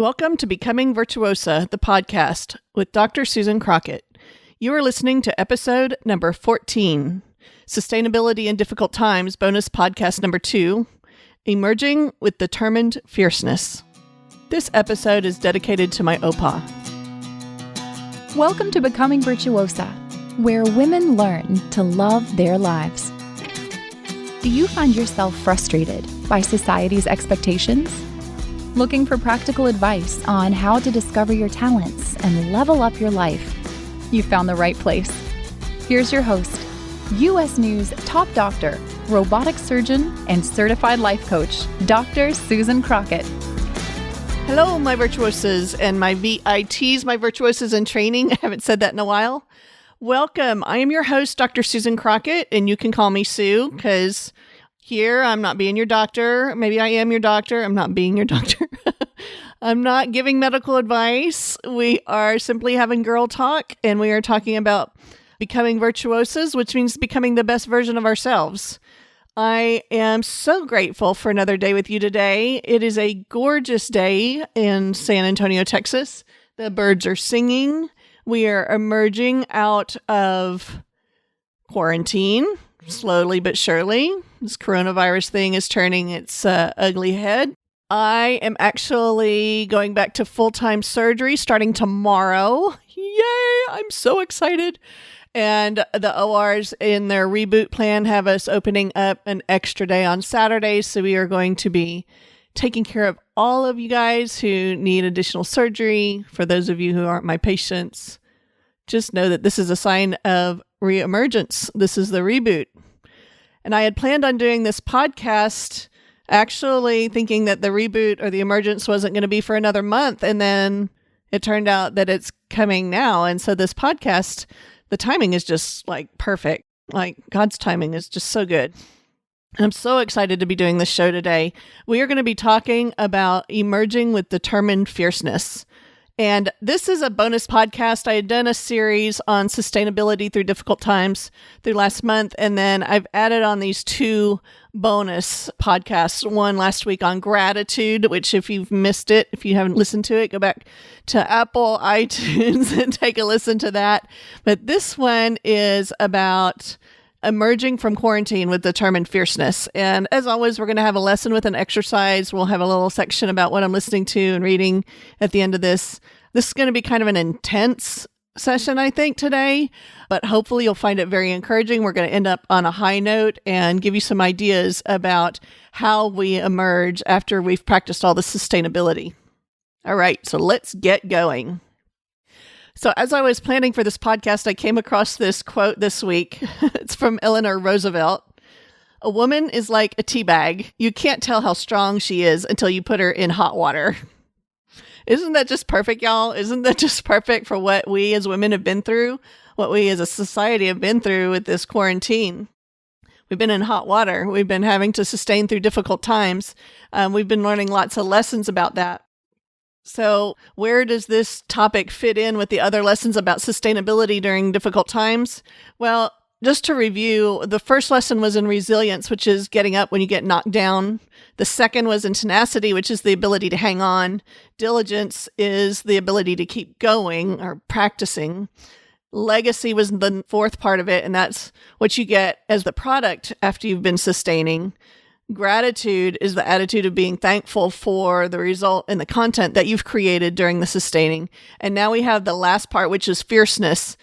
Welcome to Becoming Virtuosa, the podcast with Dr. Susan Crockett. You are listening to episode number 14, Sustainability in Difficult Times, bonus podcast number 2, Emerging with Determined Fierceness. This episode is dedicated to my OPA. Welcome to Becoming Virtuosa, where women learn to love their lives. Do you find yourself frustrated by society's expectations? Looking for practical advice on how to discover your talents and level up your life? You found the right place. Here's your host, U.S. News top doctor, robotic surgeon, and certified life coach, Dr. Susan Crockett. Hello, my virtuosas and my VITs, my virtuosas in training. I haven't said that in a while. Welcome. I am your host, Dr. Susan Crockett, and you can call me Sue because here I'm not being your doctor. Maybe I am your doctor. I'm not being your doctor. I'm not giving medical advice. We are simply having girl talk, and we are talking about becoming virtuosas, which means becoming the best version of ourselves. I am so grateful for another day with you today. It is a gorgeous day in San Antonio, Texas. The birds are singing. We are emerging out of quarantine, slowly but surely. This coronavirus thing is turning its ugly head. I am actually going back to full-time surgery starting tomorrow. Yay! I'm so excited. And the ORs in their reboot plan have us opening up an extra day on Saturdays. So we are going to be taking care of all of you guys who need additional surgery. For those of you who aren't my patients, just know that this is a sign of reemergence. This is the reboot. And I had planned on doing this podcast actually thinking that the reboot or the emergence wasn't going to be for another month. And then it turned out that it's coming now. And so this podcast, the timing is just like perfect. Like God's timing is just so good. And I'm so excited to be doing this show today. We are going to be talking about emerging with determined fierceness. And this is a bonus podcast. I had done a series on sustainability through difficult times through last month. And then I've added on these two bonus podcasts. One last week on gratitude, which if you've missed it, if you haven't listened to it, go back to Apple, iTunes and take a listen to that. But this one is about emerging from quarantine with determined fierceness. And as always, we're going to have a lesson with an exercise. We'll have a little section about what I'm listening to and reading at the end of this. This is going to be kind of an intense session, I think, today, but hopefully you'll find it very encouraging. We're going to end up on a high note and give you some ideas about how we emerge after we've practiced all the sustainability. All right, so let's get going. So as I was planning for this podcast, I came across this quote this week. It's from Eleanor Roosevelt. A woman is like a tea bag. You can't tell how strong she is until you put her in hot water. Isn't that just perfect, y'all? Isn't that just perfect for what we as women have been through? What we as a society have been through with this quarantine? We've been in hot water. We've been having to sustain through difficult times. We've been learning lots of lessons about that. So where does this topic fit in with the other lessons about sustainability during difficult times? Well, just to review, the first lesson was in resilience, which is getting up when you get knocked down. The second was in tenacity, which is the ability to hang on. Diligence is the ability to keep going or practicing. Legacy was the fourth part of it, and that's what you get as the product after you've been sustaining. Gratitude is the attitude of being thankful for the result and the content that you've created during the sustaining. And now we have the last part, which is fierceness,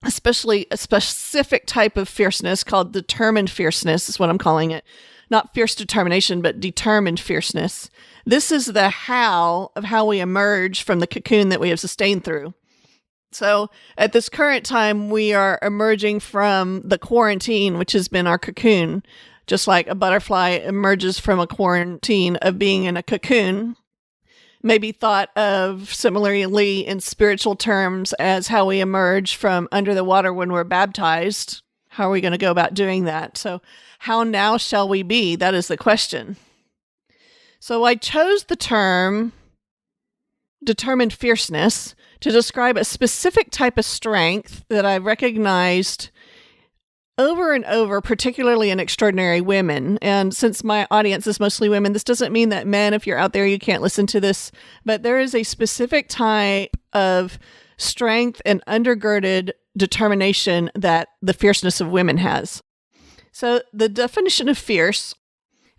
especially a specific type of fierceness called determined fierceness is what I'm calling it. Not fierce determination, but determined fierceness. This is the how of how we emerge from the cocoon that we have sustained through. So at this current time, we are emerging from the quarantine, which has been our cocoon. Just like a butterfly emerges from a quarantine of being in a cocoon, maybe thought of similarly in spiritual terms as how we emerge from under the water when we're baptized. How are we going to go about doing that? So how now shall we be? That is the question. So I chose the term determined fierceness to describe a specific type of strength that I recognized over and over, particularly in extraordinary women. And since my audience is mostly women, this doesn't mean that men, if you're out there, you can't listen to this, but there is a specific type of strength and undergirded determination that the fierceness of women has. So the definition of fierce,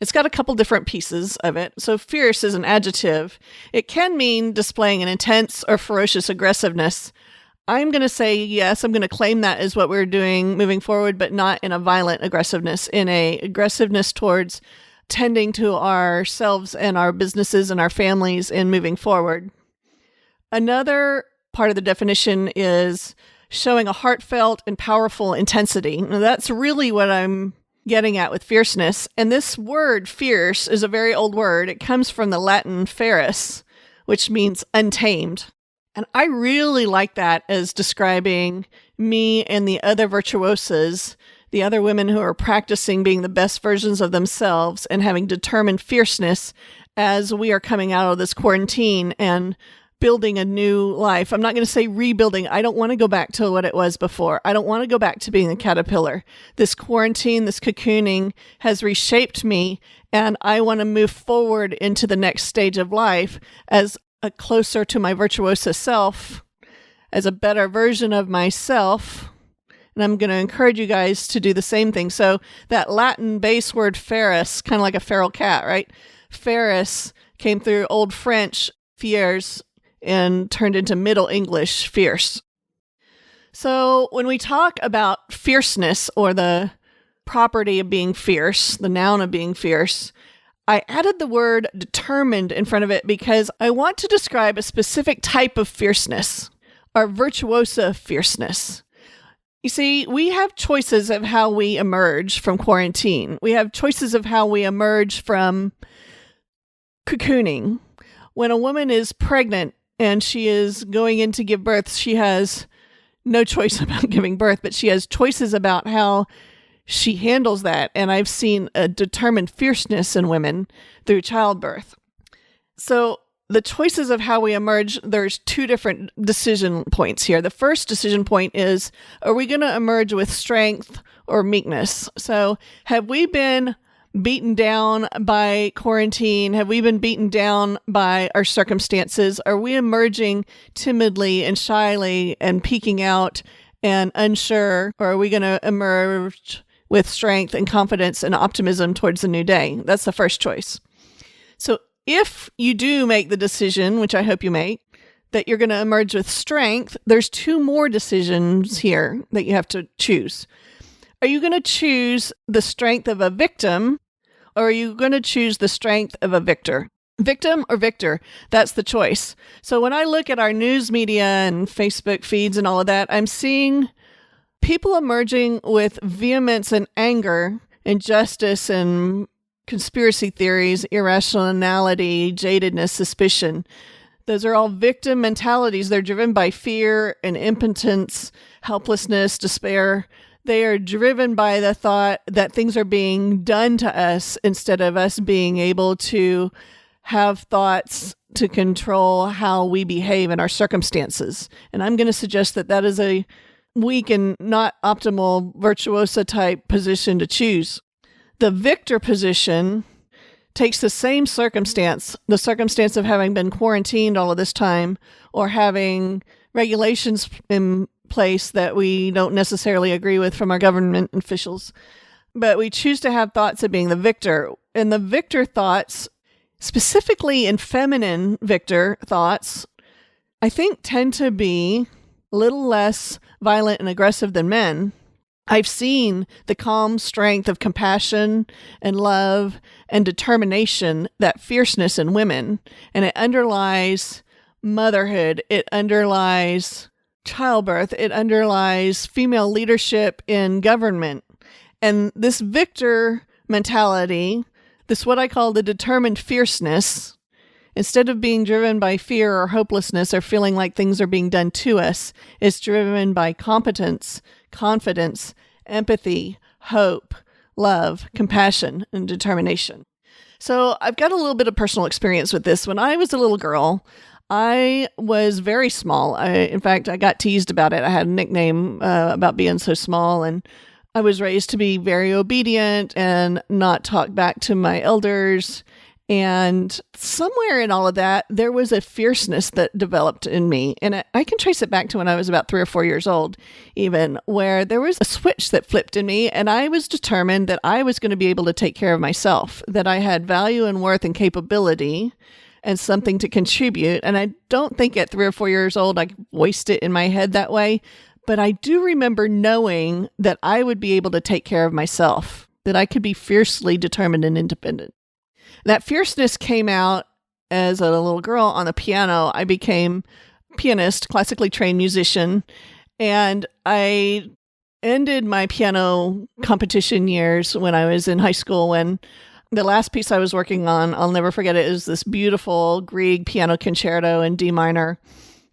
it's got a couple different pieces of it. So fierce is an adjective. It can mean displaying an intense or ferocious aggressiveness. I'm going to say yes, I'm going to claim that is what we're doing moving forward, but not in a violent aggressiveness, in a aggressiveness towards tending to ourselves and our businesses and our families in moving forward. Another part of the definition is showing a heartfelt and powerful intensity. Now, that's really what I'm getting at with fierceness. And this word fierce is a very old word. It comes from the Latin ferus, which means untamed. And I really like that as describing me and the other virtuosas, the other women who are practicing being the best versions of themselves and having determined fierceness as we are coming out of this quarantine and building a new life. I'm not going to say rebuilding. I don't want to go back to what it was before. I don't want to go back to being a caterpillar. This quarantine, this cocooning has reshaped me, and I want to move forward into the next stage of life as a closer to my virtuosa self, as a better version of myself. And I'm going to encourage you guys to do the same thing. So that Latin base word ferus, kind of like a feral cat, right? Ferus came through Old French fiers and turned into Middle English fierce. So when we talk about fierceness, or the property of being fierce, the noun of being fierce, I added the word determined in front of it because I want to describe a specific type of fierceness, our virtuosa fierceness. You see, we have choices of how we emerge from quarantine. We have choices of how we emerge from cocooning. When a woman is pregnant and she is going in to give birth, she has no choice about giving birth, but she has choices about how she handles that. And I've seen a determined fierceness in women through childbirth. So the choices of how we emerge, there's two different decision points here. The first decision point is, are we going to emerge with strength or meekness? So have we been beaten down by quarantine? Have we been beaten down by our circumstances? Are we emerging timidly and shyly and peeking out and unsure? Or are we going to emerge with strength and confidence and optimism towards the new day? That's the first choice. So if you do make the decision, which I hope you make, that you're going to emerge with strength, there's two more decisions here that you have to choose. Are you going to choose the strength of a victim, or are you going to choose the strength of a victor? Victim or victor, that's the choice. So when I look at our news media and Facebook feeds and all of that, I'm seeing people emerging with vehemence and anger, injustice and conspiracy theories, irrationality, jadedness, suspicion. Those are all victim mentalities. They're driven by fear and impotence, helplessness, despair. They are driven by the thought that things are being done to us instead of us being able to have thoughts to control how we behave in our circumstances. And I'm going to suggest that that is a weak and not optimal virtuosa type position to choose. The victor position takes the same circumstance, the circumstance of having been quarantined all of this time, or having regulations in place that we don't necessarily agree with from our government officials, but we choose to have thoughts of being the victor. And the victor thoughts, specifically in feminine victor thoughts, I think tend to be a little less violent and aggressive than men. I've seen the calm strength of compassion and love and determination, that fierceness in women, and it underlies motherhood, it underlies childbirth, it underlies female leadership in government. And this victor mentality, this what I call the determined fierceness, instead of being driven by fear or hopelessness or feeling like things are being done to us, is driven by competence, confidence, empathy, hope, love, compassion, and determination. So I've got a little bit of personal experience with this. When I was a little girl, I was very small. In fact, I got teased about it. I had a nickname about being so small, and I was raised to be very obedient and not talk back to my elders. And somewhere in all of that, there was a fierceness that developed in me. And I can trace it back to when I was about 3 or 4 years old, even, where there was a switch that flipped in me. And I was determined that I was going to be able to take care of myself, that I had value and worth and capability and something to contribute. And I don't think at 3 or 4 years old, I voiced it in my head that way. But I do remember knowing that I would be able to take care of myself, that I could be fiercely determined and independent. That fierceness came out as a little girl on the piano. I became a pianist, classically trained musician, and I ended my piano competition years when I was in high school, when the last piece I was working on, I'll never forget it, is this beautiful Grieg piano concerto in D minor.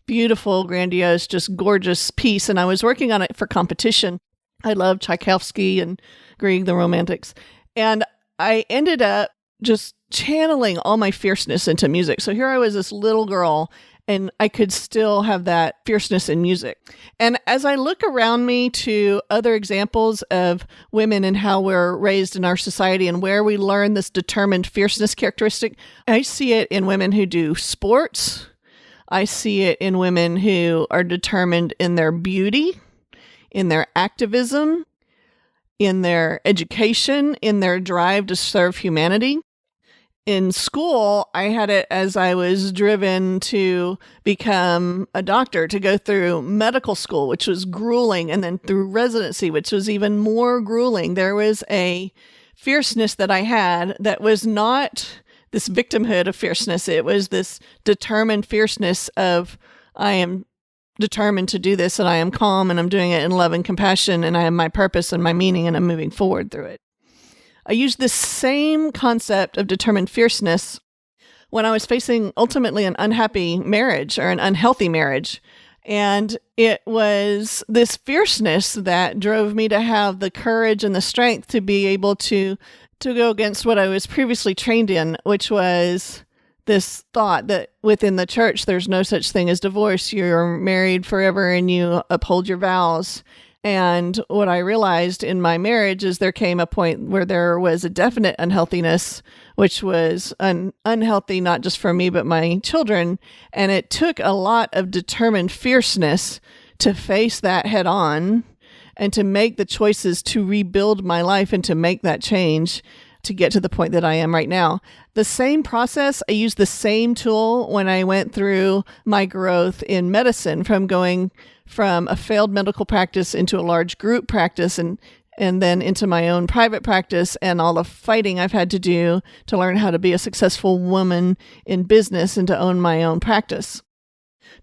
Beautiful, grandiose, just gorgeous piece, and I was working on it for competition. I love Tchaikovsky and Grieg, the Romantics, and I ended up just channeling all my fierceness into music. So here I was, this little girl, and I could still have that fierceness in music. And as I look around me to other examples of women and how we're raised in our society and where we learn this determined fierceness characteristic, I see it in women who do sports. I see it in women who are determined in their beauty, in their activism, in their education, in their drive to serve humanity. In school, I had it as I was driven to become a doctor, to go through medical school, which was grueling, and then through residency, which was even more grueling. There was a fierceness that I had that was not this victimhood of fierceness. It was this determined fierceness of, I am determined to do this, and I am calm, and I'm doing it in love and compassion, and I have my purpose and my meaning, and I'm moving forward through it. I used this same concept of determined fierceness when I was facing ultimately an unhappy marriage or an unhealthy marriage. And it was this fierceness that drove me to have the courage and the strength to be able to go against what I was previously trained in, which was this thought that within the church, there's no such thing as divorce. You're married forever and you uphold your vows. And what I realized in my marriage is there came a point where there was a definite unhealthiness, which was unhealthy, not just for me, but my children. And it took a lot of determined fierceness to face that head on and to make the choices to rebuild my life and to make that change to get to the point that I am right now. The same process, I used the same tool when I went through my growth in medicine, from going from a failed medical practice into a large group practice and then into my own private practice, and all the fighting I've had to do to learn how to be a successful woman in business and to own my own practice.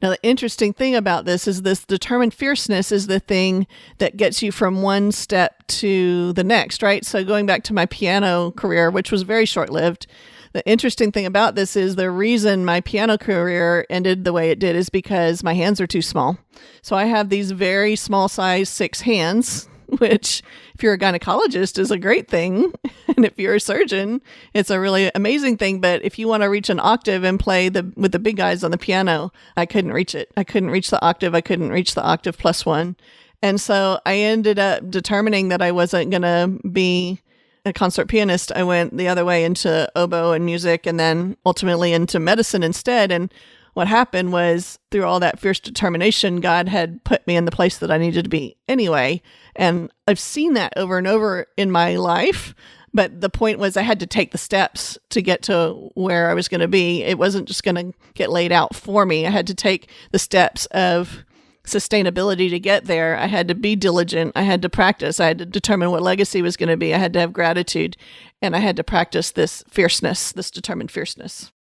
Now, the interesting thing about this is this determined fierceness is the thing that gets you from one step to the next, right? So going back to my piano career, which was very short-lived, the interesting thing about this is the reason my piano career ended the way it did is because my hands are too small. So I have these very small size 6 hands, which if you're a gynecologist is a great thing. And if you're a surgeon, it's a really amazing thing. But if you want to reach an octave and play with the big guys on the piano, I couldn't reach it. I couldn't reach the octave. I couldn't reach the octave plus 1. And so I ended up determining that I wasn't going to be a concert pianist. I went the other way into oboe and music, and then ultimately into medicine instead. And what happened was, through all that fierce determination, God had put me in the place that I needed to be anyway. And I've seen that over and over in my life. But the point was I had to take the steps to get to where I was going to be. It wasn't just going to get laid out for me. I had to take the steps of sustainability to get there. I had to be diligent. I had to practice. I had to determine what legacy was going to be. I had to have gratitude, and I had to practice this fierceness, this determined fierceness.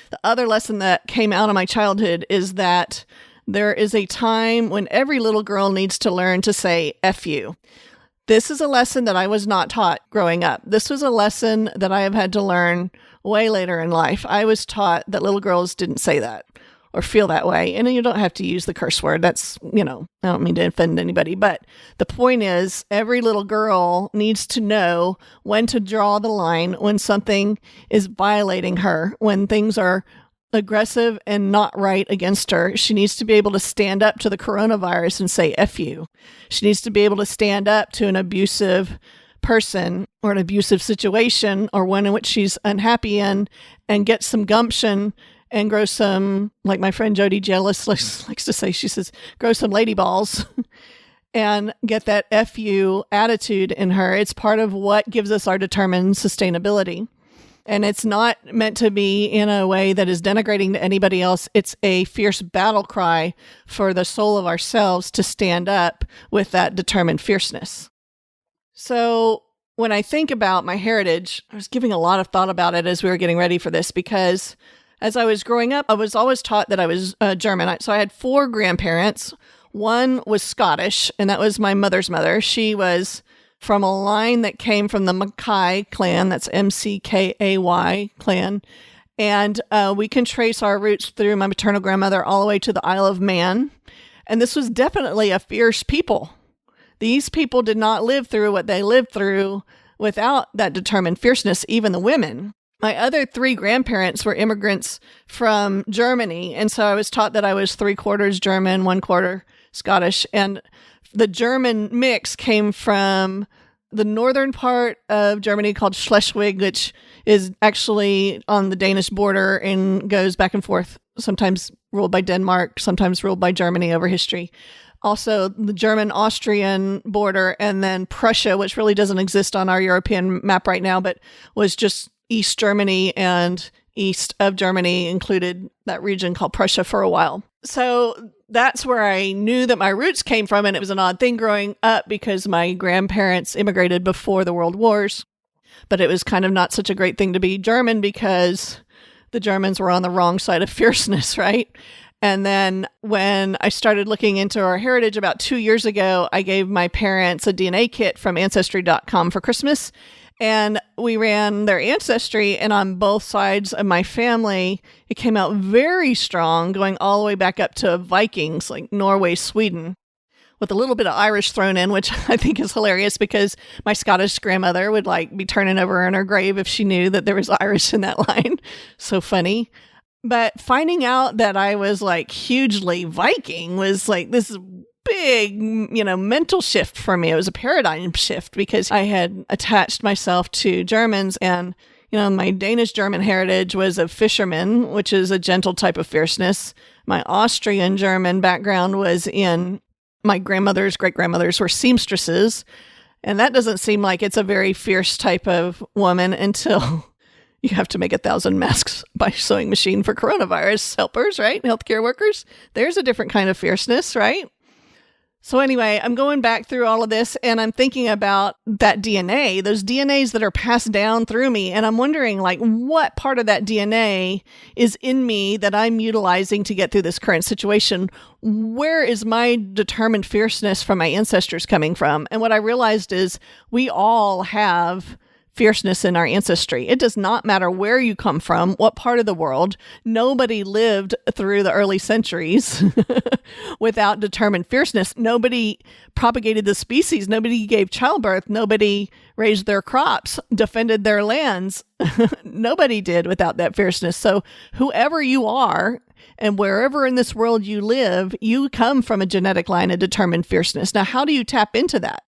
The other lesson that came out of my childhood is that there is a time when every little girl needs to learn to say F you. This is a lesson that I was not taught growing up. This was a lesson that I have had to learn way later in life. I was taught that little girls didn't say that or feel that way. And you don't have to use the curse word. That's, I don't mean to offend anybody. But the point is, every little girl needs to know when to draw the line, when something is violating her, when things are aggressive and not right against her. She needs to be able to stand up to the coronavirus and say F you. She needs to be able to stand up to an abusive person or an abusive situation or one in which she's unhappy in and get some gumption and grow some, like my friend Jody Jealous likes to say, she says, grow some lady balls and get that F you attitude in her. It's part of what gives us our determined sustainability. And it's not meant to be in a way that is denigrating to anybody else. It's a fierce battle cry for the soul of ourselves to stand up with that determined fierceness. So when I think about my heritage, I was giving a lot of thought about it as we were getting ready for this, because as I was growing up, I was always taught that I was German. So I had 4 grandparents. One was Scottish, and that was my mother's mother. She was from a line that came from the Mackay clan. That's M-C-K-A-Y clan. And we can trace our roots through my maternal grandmother all the way to the Isle of Man. And this was definitely a fierce people. These people did not live through what they lived through without that determined fierceness, even the women. My other 3 grandparents were immigrants from Germany. And so I was taught that I was 3/4 German, 1/4 Scottish. And the German mix came from the northern part of Germany called Schleswig, which is actually on the Danish border and goes back and forth, sometimes ruled by Denmark, sometimes ruled by Germany over history. Also, the German-Austrian border, and then Prussia, which really doesn't exist on our European map right now, but was just East Germany, and east of Germany included that region called Prussia for a while. So that's where I knew that my roots came from, and it was an odd thing growing up because my grandparents immigrated before the World Wars. But it was kind of not such a great thing to be German because the Germans were on the wrong side of fierceness, right? And then when I started looking into our heritage about 2 years ago, I gave my parents a DNA kit from Ancestry.com for Christmas. And we ran their ancestry, and on both sides of my family, it came out very strong, going all the way back up to Vikings, like Norway, Sweden, with a little bit of Irish thrown in, which I think is hilarious because my Scottish grandmother would be turning over in her grave if she knew that there was Irish in that line. So funny. But finding out that I was hugely Viking was this big, mental shift for me. It was a paradigm shift because I had attached myself to Germans, and, my Danish German heritage was of fishermen, which is a gentle type of fierceness. My Austrian German background was in my grandmother's great-grandmothers were seamstresses. And that doesn't seem like it's a very fierce type of woman until you have to make 1,000 masks by sewing machine for coronavirus helpers, right? Healthcare workers. There's a different kind of fierceness, right? So anyway, I'm going back through all of this and I'm thinking about that DNA, those DNAs that are passed down through me. And I'm wondering what part of that DNA is in me that I'm utilizing to get through this current situation? Where is my determined fierceness from my ancestors coming from? And what I realized is we all have fierceness in our ancestry. It does not matter where you come from, what part of the world. Nobody lived through the early centuries without determined fierceness. Nobody propagated the species. Nobody gave childbirth. Nobody raised their crops, defended their lands. Nobody did without that fierceness. So whoever you are, and wherever in this world you live, you come from a genetic line of determined fierceness. Now, how do you tap into that?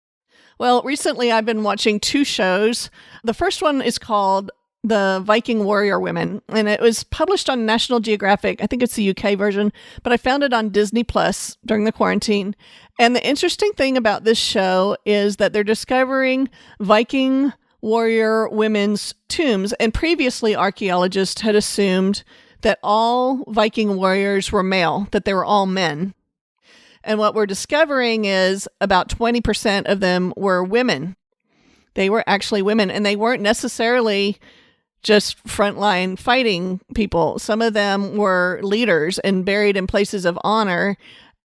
Well, recently I've been watching 2 shows. The first one is called The Viking Warrior Women, and it was published on National Geographic. I think it's the UK version, but I found it on Disney Plus during the quarantine. And the interesting thing about this show is that they're discovering Viking warrior women's tombs. And previously, archaeologists had assumed that all Viking warriors were male, that they were all men. And what we're discovering is about 20% of them were women. They were actually women, and they weren't necessarily just frontline fighting people. Some of them were leaders and buried in places of honor.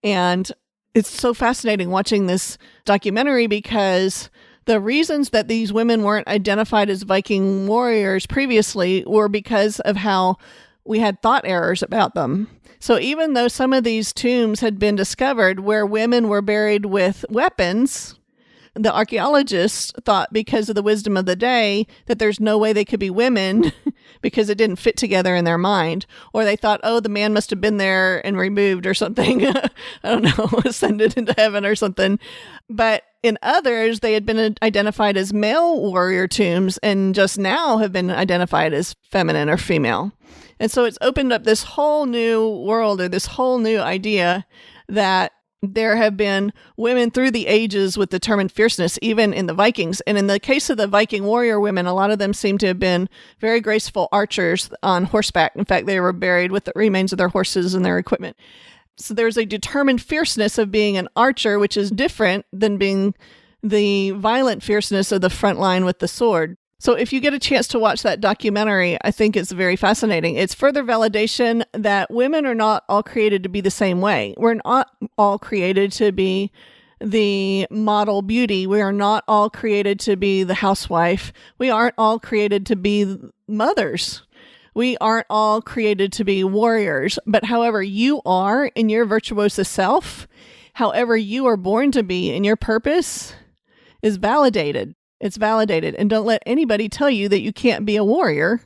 And it's so fascinating watching this documentary because the reasons that these women weren't identified as Viking warriors previously were because of how we had thought errors about them. So even though some of these tombs had been discovered where women were buried with weapons, the archaeologists thought, because of the wisdom of the day, that there's no way they could be women because it didn't fit together in their mind. Or they thought, oh, the man must have been there and removed or something. I don't know, ascended into heaven or something. But in others, they had been identified as male warrior tombs and just now have been identified as feminine or female. And so it's opened up this whole new world, or this whole new idea that there have been women through the ages with determined fierceness, even in the Vikings. And in the case of the Viking warrior women, a lot of them seem to have been very graceful archers on horseback. In fact, they were buried with the remains of their horses and their equipment. So there's a determined fierceness of being an archer, which is different than being the violent fierceness of the front line with the sword. So if you get a chance to watch that documentary, I think it's very fascinating. It's further validation that women are not all created to be the same way. We're not all created to be the model beauty. We are not all created to be the housewife. We aren't all created to be mothers. We aren't all created to be warriors. But however you are in your virtuosa self, however you are born to be in your purpose is validated. It's validated. And don't let anybody tell you that you can't be a warrior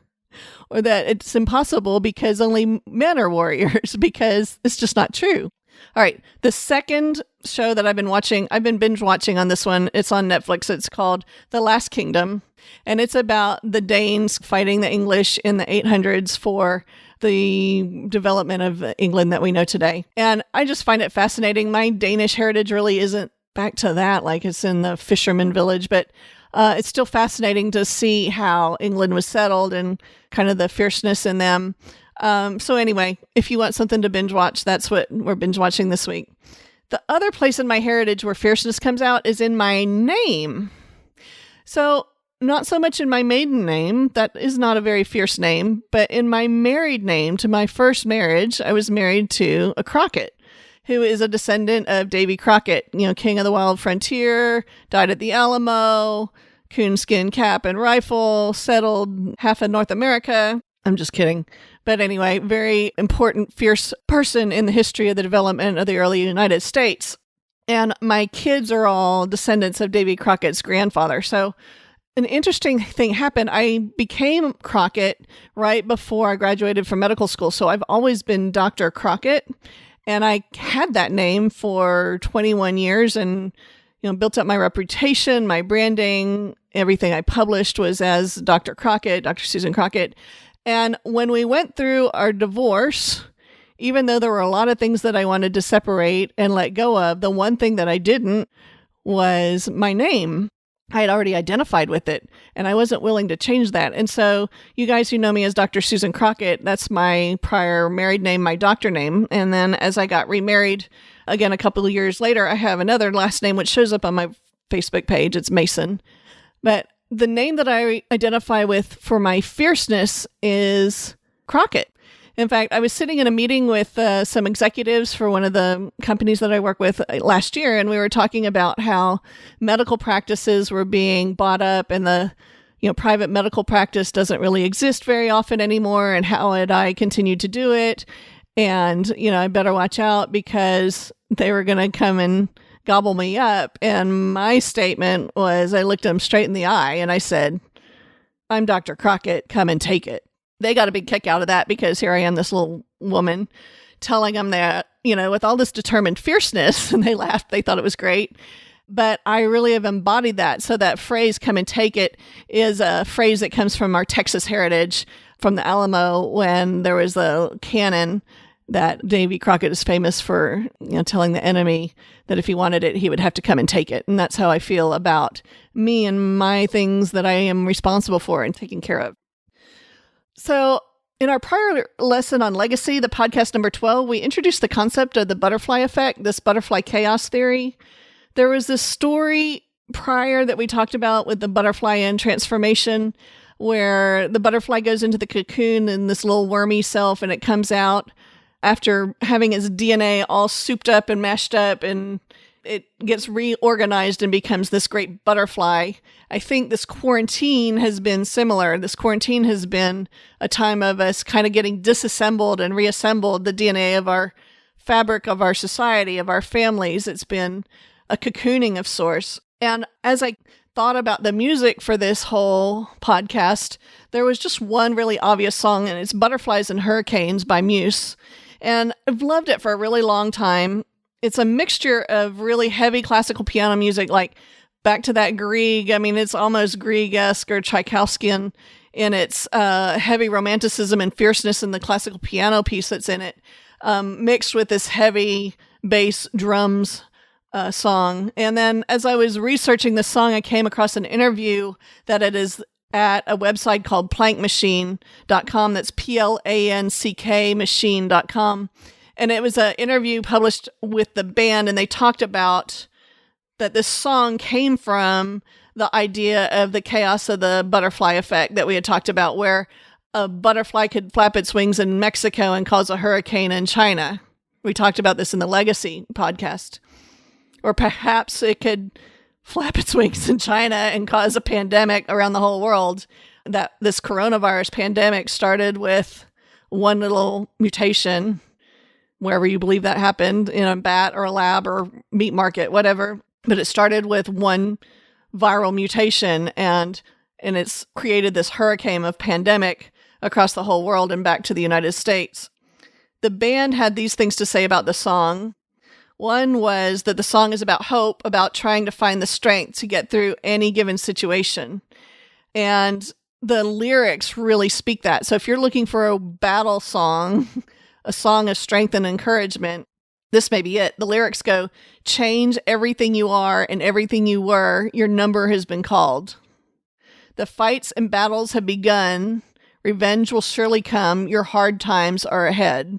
or that it's impossible because only men are warriors, because it's just not true. All right. The second show that I've been binge watching on this one. It's on Netflix. It's called The Last Kingdom. And it's about the Danes fighting the English in the 800s for the development of England that we know today. And I just find it fascinating. My Danish heritage really isn't back to that, like it's in the fisherman village, but it's still fascinating to see how England was settled and kind of the fierceness in them. So anyway, if you want something to binge watch, that's what we're binge watching this week. The other place in my heritage where fierceness comes out is in my name. So not so much in my maiden name. That is not a very fierce name, but in my married name, to my first marriage, I was married to a Crockett, who is a descendant of Davy Crockett, king of the wild frontier, died at the Alamo, coonskin cap and rifle, settled half of North America. I'm just kidding. But anyway, very important, fierce person in the history of the development of the early United States. And my kids are all descendants of Davy Crockett's grandfather. So an interesting thing happened. I became Crockett right before I graduated from medical school. So I've always been Dr. Crockett. And I had that name for 21 years and, built up my reputation, my branding. Everything I published was as Dr. Crockett, Dr. Susan Crockett. And when we went through our divorce, even though there were a lot of things that I wanted to separate and let go of, the one thing that I didn't was my name. I had already identified with it, and I wasn't willing to change that. And so you guys who know me as Dr. Susan Crockett, that's my prior married name, my doctor name. And then as I got remarried, again, a couple of years later, I have another last name, which shows up on my Facebook page. It's Mason. But the name that I identify with for my fierceness is Crockett. In fact, I was sitting in a meeting with some executives for one of the companies that I work with last year, and we were talking about how medical practices were being bought up, and the private medical practice doesn't really exist very often anymore, and how would I continue to do it? And I better watch out because they were going to come and gobble me up. And my statement was, I looked them straight in the eye and I said, "I'm Dr. Crockett, come and take it." They got a big kick out of that because here I am, this little woman, telling them that, with all this determined fierceness, and they laughed. They thought it was great. But I really have embodied that. So that phrase, "come and take it," is a phrase that comes from our Texas heritage, from the Alamo, when there was a cannon that Davy Crockett is famous for, telling the enemy that if he wanted it, he would have to come and take it. And that's how I feel about me and my things that I am responsible for and taking care of. So in our prior lesson on legacy, the podcast number 12, we introduced the concept of the butterfly effect, this butterfly chaos theory. There was this story prior that we talked about with the butterfly and transformation, where the butterfly goes into the cocoon in this little wormy self, and it comes out after having its DNA all souped up and mashed up, and it gets reorganized and becomes this great butterfly. I think this quarantine has been similar. This quarantine has been a time of us kind of getting disassembled and reassembled the DNA of our fabric of our society, of our families. It's been a cocooning of sorts. And as I thought about the music for this whole podcast, there was just one really obvious song, and it's Butterflies and Hurricanes by Muse. And I've loved it for a really long time. It's a mixture of really heavy classical piano music, like back to that Grieg. I mean, it's almost Grieg-esque or Tchaikovsky in its heavy romanticism and fierceness in the classical piano piece that's in it, mixed with this heavy bass drums song. And then as I was researching this song, I came across an interview that it is at a website called plankmachine.com. That's PLANCK machine.com. And it was an interview published with the band, and they talked about that this song came from the idea of the chaos of the butterfly effect that we had talked about, where a butterfly could flap its wings in Mexico and cause a hurricane in China. We talked about this in the Legacy podcast. Or perhaps it could flap its wings in China and cause a pandemic around the whole world. That this coronavirus pandemic started with one little mutation, wherever you believe that happened, in a bat or a lab or meat market, whatever. But it started with one viral mutation, and it's created this hurricane of pandemic across the whole world and back to the United States. The band had these things to say about the song. One was that the song is about hope, about trying to find the strength to get through any given situation. And the lyrics really speak that. So if you're looking for a battle song, a song of strength and encouragement, this may be it. The lyrics go, "Change everything you are and everything you were. Your number has been called. The fights and battles have begun. Revenge will surely come. Your hard times are ahead."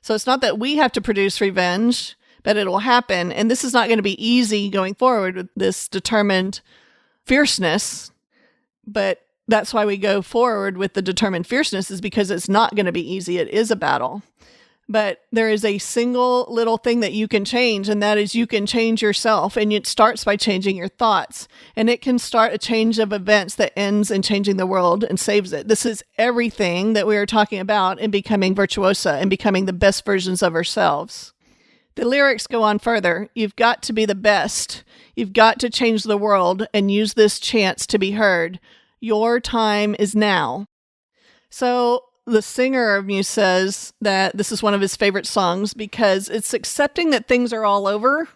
So it's not that we have to produce revenge, but it will happen. And this is not going to be easy going forward with this determined fierceness. But that's why we go forward with the determined fierceness, is because it's not going to be easy. It is a battle. But there is a single little thing that you can change, and that is you can change yourself. And it starts by changing your thoughts. And it can start a change of events that ends in changing the world and saves it. This is everything that we are talking about in becoming virtuosa and becoming the best versions of ourselves. The lyrics go on further. You've got to be the best. You've got to change the world and use this chance to be heard. Your time is now. So the singer of Muse says that this is one of his favorite songs because it's accepting that things are all over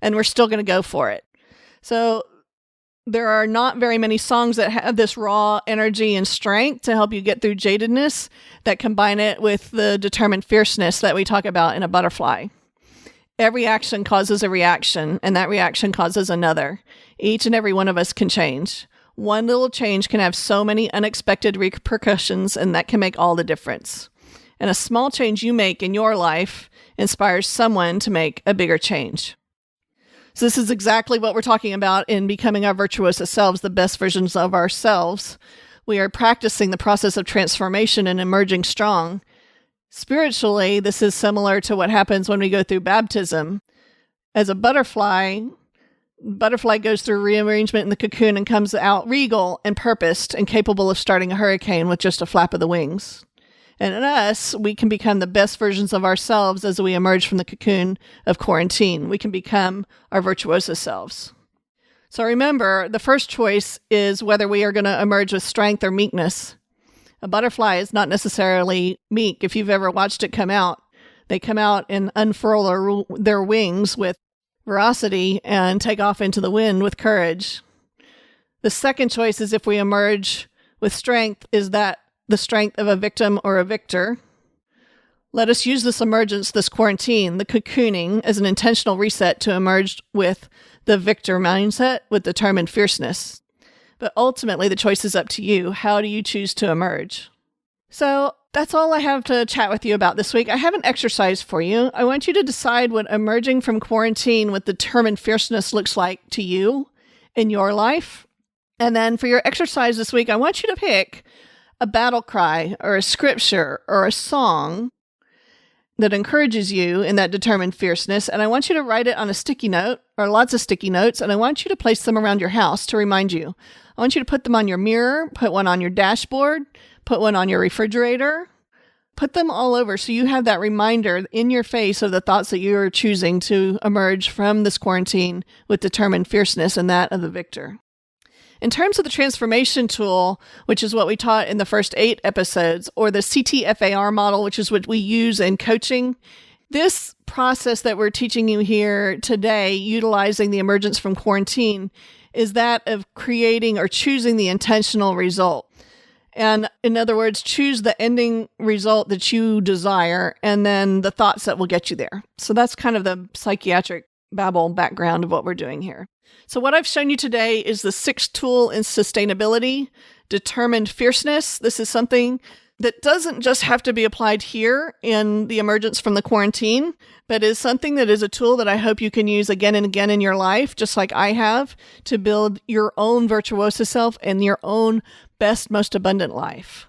and we're still going to go for it. So there are not very many songs that have this raw energy and strength to help you get through jadedness that combine it with the determined fierceness that we talk about in A Butterfly. Every action causes a reaction, and that reaction causes another. Each and every one of us can change. One little change can have so many unexpected repercussions, and that can make all the difference. And a small change you make in your life inspires someone to make a bigger change. So this is exactly what we're talking about in becoming our virtuosa selves, the best versions of ourselves. We are practicing the process of transformation and emerging strong. Spiritually, this is similar to what happens when we go through baptism. As a butterfly goes through rearrangement in the cocoon and comes out regal and purposed and capable of starting a hurricane with just a flap of the wings. And in us, we can become the best versions of ourselves as we emerge from the cocoon of quarantine. We can become our virtuosa selves. So remember, the first choice is whether we are going to emerge with strength or meekness. A butterfly is not necessarily meek. If you've ever watched it come out, they come out and unfurl their wings with ferocity and take off into the wind with courage. The second choice is if we emerge with strength, is that the strength of a victim or a victor? Let us use this emergence, this quarantine, the cocooning, as an intentional reset to emerge with the victor mindset with determined fierceness. But ultimately, the choice is up to you. How do you choose to emerge? So that's all I have to chat with you about this week. I have an exercise for you. I want you to decide what emerging from quarantine with determined fierceness looks like to you in your life. And then for your exercise this week, I want you to pick a battle cry or a scripture or a song that encourages you in that determined fierceness. And I want you to write it on a sticky note or lots of sticky notes. And I want you to place them around your house to remind you. I want you to put them on your mirror, put one on your dashboard, put one on your refrigerator, put them all over so you have that reminder in your face of the thoughts that you are choosing to emerge from this quarantine with determined fierceness and that of the victor. In terms of the transformation tool, which is what we taught in the first 8 episodes, or the CTFAR model, which is what we use in coaching, this process that we're teaching you here today, utilizing the emergence from quarantine, is that of creating or choosing the intentional result. And in other words, choose the ending result that you desire and then the thoughts that will get you there. So that's kind of the psychiatric babble background of what we're doing here. So what I've shown you today is the 6th tool in sustainability, determined fierceness. This is something that doesn't just have to be applied here in the emergence from the quarantine, but is something that is a tool that I hope you can use again and again in your life, just like I have, to build your own virtuoso self and your own best, most abundant life.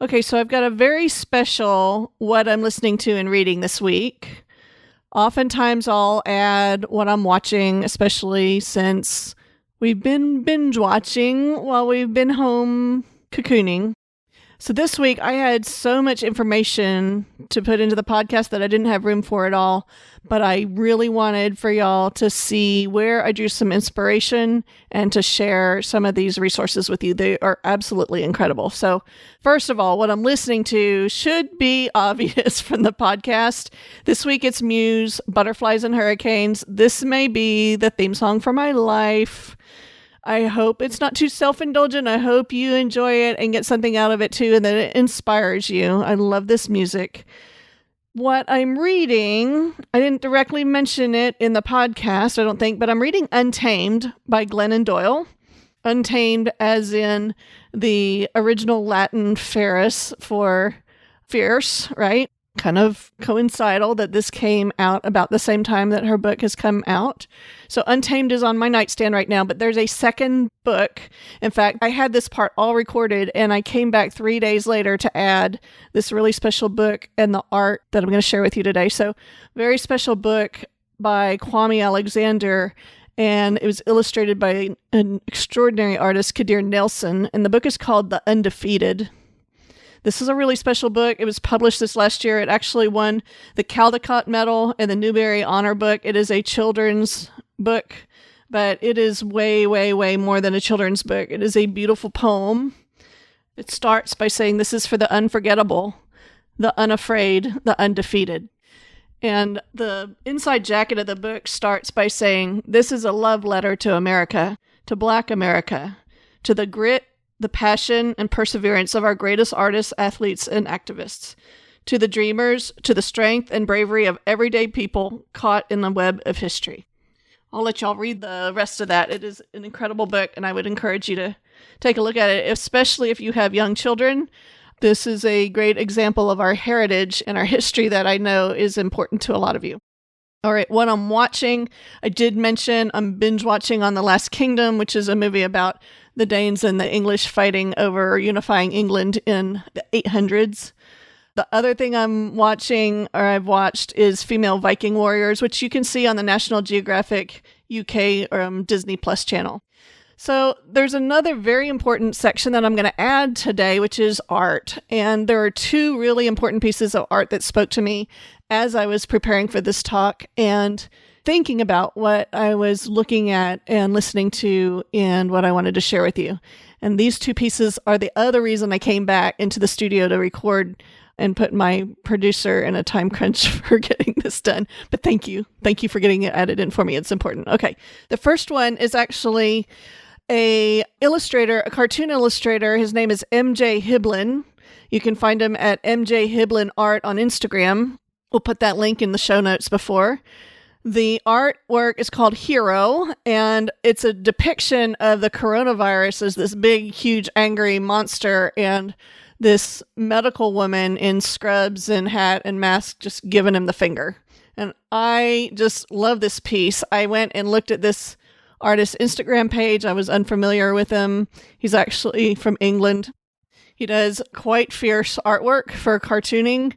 Okay, so I've got a very special what I'm listening to and reading this week. Oftentimes I'll add what I'm watching, especially since we've been binge watching while we've been home cocooning. So this week I had so much information to put into the podcast that I didn't have room for it all, but I really wanted for y'all to see where I drew some inspiration and to share some of these resources with you. They are absolutely incredible. So first of all, what I'm listening to should be obvious from the podcast. This week it's Muse, Butterflies and Hurricanes. This may be the theme song for my life. I hope it's not too self-indulgent. I hope you enjoy it and get something out of it too, and that it inspires you. I love this music. What I'm reading, I didn't directly mention it in the podcast, I don't think, but I'm reading Untamed by Glennon Doyle. Untamed as in the original Latin ferus for fierce, right? Kind of coincidental that this came out about the same time that her book has come out. So Untamed is on my nightstand right now, but there's a second book. In fact, I had this part all recorded and I came back 3 days later to add this really special book and the art that I'm going to share with you today. So very special book by Kwame Alexander, and it was illustrated by an extraordinary artist, Kadir Nelson, and the book is called The Undefeated. This is a really special book. It was published this last year. It actually won the Caldecott Medal and the Newbery Honor Book. It is a children's book, but it is way, way, way more than a children's book. It is a beautiful poem. It starts by saying, "This is for the unforgettable, the unafraid, the undefeated." And the inside jacket of the book starts by saying, "This is a love letter to America, to Black America, to the grit, the passion and perseverance of our greatest artists, athletes, and activists, to the dreamers, to the strength and bravery of everyday people caught in the web of history." I'll let y'all read the rest of that. It is an incredible book, and I would encourage you to take a look at it, especially if you have young children. This is a great example of our heritage and our history that I know is important to a lot of you. All right, what I'm watching, I did mention I'm binge watching on The Last Kingdom, which is a movie about the Danes and the English fighting over unifying England in the 800s. The other thing I'm watching, or I've watched, is Female Viking Warriors, which you can see on the National Geographic UK Disney Plus channel. So there's another very important section that I'm going to add today, which is art. And there are 2 really important pieces of art that spoke to me as I was preparing for this talk and thinking about what I was looking at and listening to and what I wanted to share with you. And these 2 pieces are the other reason I came back into the studio to record and put my producer in a time crunch for getting this done. But thank you. Thank you for getting it added in for me. It's important. Okay. The first one is actually a cartoon illustrator. His name is MJ Hiblin. You can find him at MJ Hiblin Art on Instagram. We'll put that link in the show notes before. The artwork is called Hero, and it's a depiction of the coronavirus as this big, huge, angry monster, and this medical woman in scrubs and hat and mask just giving him the finger. And I just love this piece. I went and looked at this artist's Instagram page. I was unfamiliar with him. He's actually from England. He does quite fierce artwork for cartooning,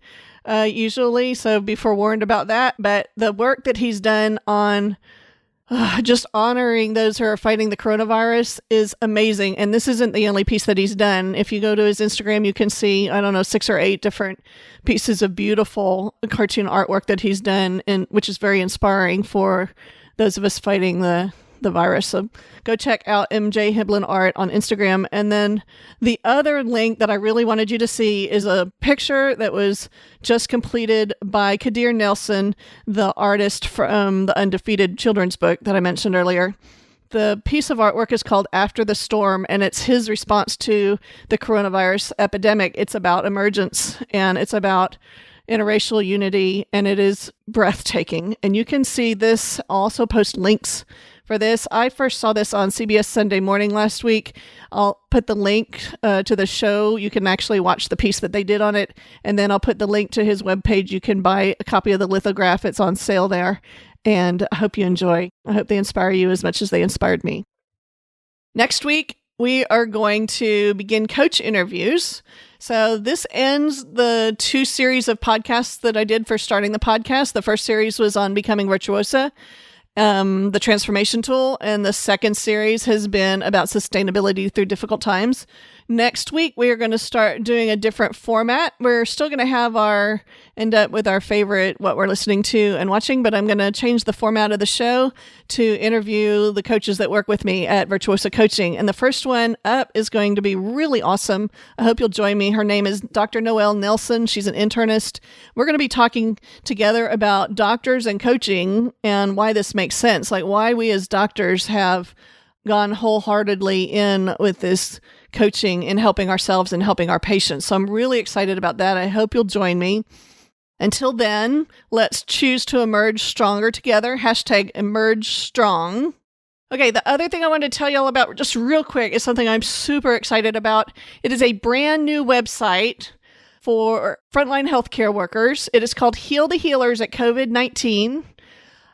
usually, so be forewarned about that. But the work that he's done on just honoring those who are fighting the coronavirus is amazing. And this isn't the only piece that he's done. If you go to his Instagram, you can see, 6 or 8 different pieces of beautiful cartoon artwork that he's done, and which is very inspiring for those of us fighting the virus. So go check out MJ Hibbeln Art on Instagram. And then the other link that I really wanted you to see is a picture that was just completed by Kadir Nelson, the artist from the Undefeated children's book that I mentioned earlier. The piece of artwork is called After the Storm, and it's his response to the coronavirus epidemic. It's about emergence, and it's about interracial unity, and it is breathtaking. And you can see this. I'll also post links for this. I first saw this on CBS Sunday Morning last week. I'll put the link to the show. You can actually watch the piece that they did on it. And then I'll put the link to his webpage. You can buy a copy of the lithograph. It's on sale there. And I hope you enjoy. I hope they inspire you as much as they inspired me. Next week, we are going to begin coach interviews. So this ends the 2 series of podcasts that I did for starting the podcast. The first series was on Becoming Virtuosa, the transformation tool, and the second series has been about sustainability through difficult times. Next week, we are going to start doing a different format. We're still going to end up with our favorite, what we're listening to and watching, but I'm going to change the format of the show to interview the coaches that work with me at Virtuosa Coaching. And the first one up is going to be really awesome. I hope you'll join me. Her name is Dr. Noelle Nelson. She's an internist. We're going to be talking together about doctors and coaching and why this makes sense, like why we as doctors have gone wholeheartedly in with this coaching and helping ourselves and helping our patients. So I'm really excited about that. I hope you'll join me. Until then, let's choose to emerge stronger together. #EmergeStrong. Okay, the other thing I wanted to tell you all about just real quick is something I'm super excited about. It is a brand new website for frontline healthcare workers. It is called Heal the Healers at COVID-19.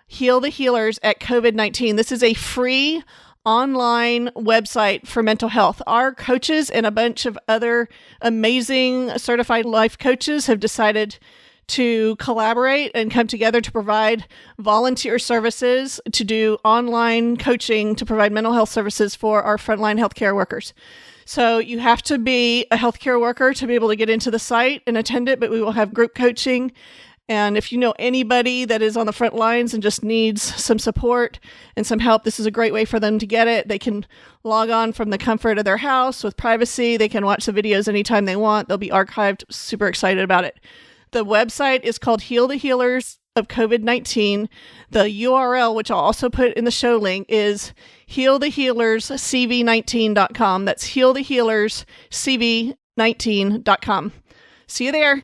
Heal the Healers at COVID-19. This is a free online website for mental health. Our coaches and a bunch of other amazing certified life coaches have decided to collaborate and come together to provide volunteer services, to do online coaching, to provide mental health services for our frontline healthcare workers. So you have to be a healthcare worker to be able to get into the site and attend it, but we will have group coaching. And if you know anybody that is on the front lines and just needs some support and some help, this is a great way for them to get it. They can log on from the comfort of their house with privacy. They can watch the videos anytime they want. They'll be archived. Super excited about it. The website is called Heal the Healers of COVID-19. The URL, which I'll also put in the show link, is healthealerscv19.com. That's healthealerscv19.com. See you there.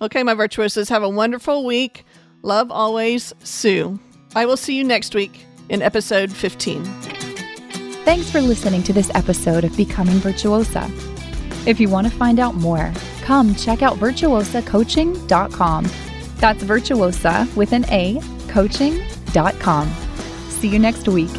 Okay, my virtuosos, have a wonderful week. Love always, Sue. I will see you next week in episode 15. Thanks for listening to this episode of Becoming Virtuosa. If you want to find out more, come check out virtuosacoaching.com. That's virtuosa with an A, coaching.com. See you next week.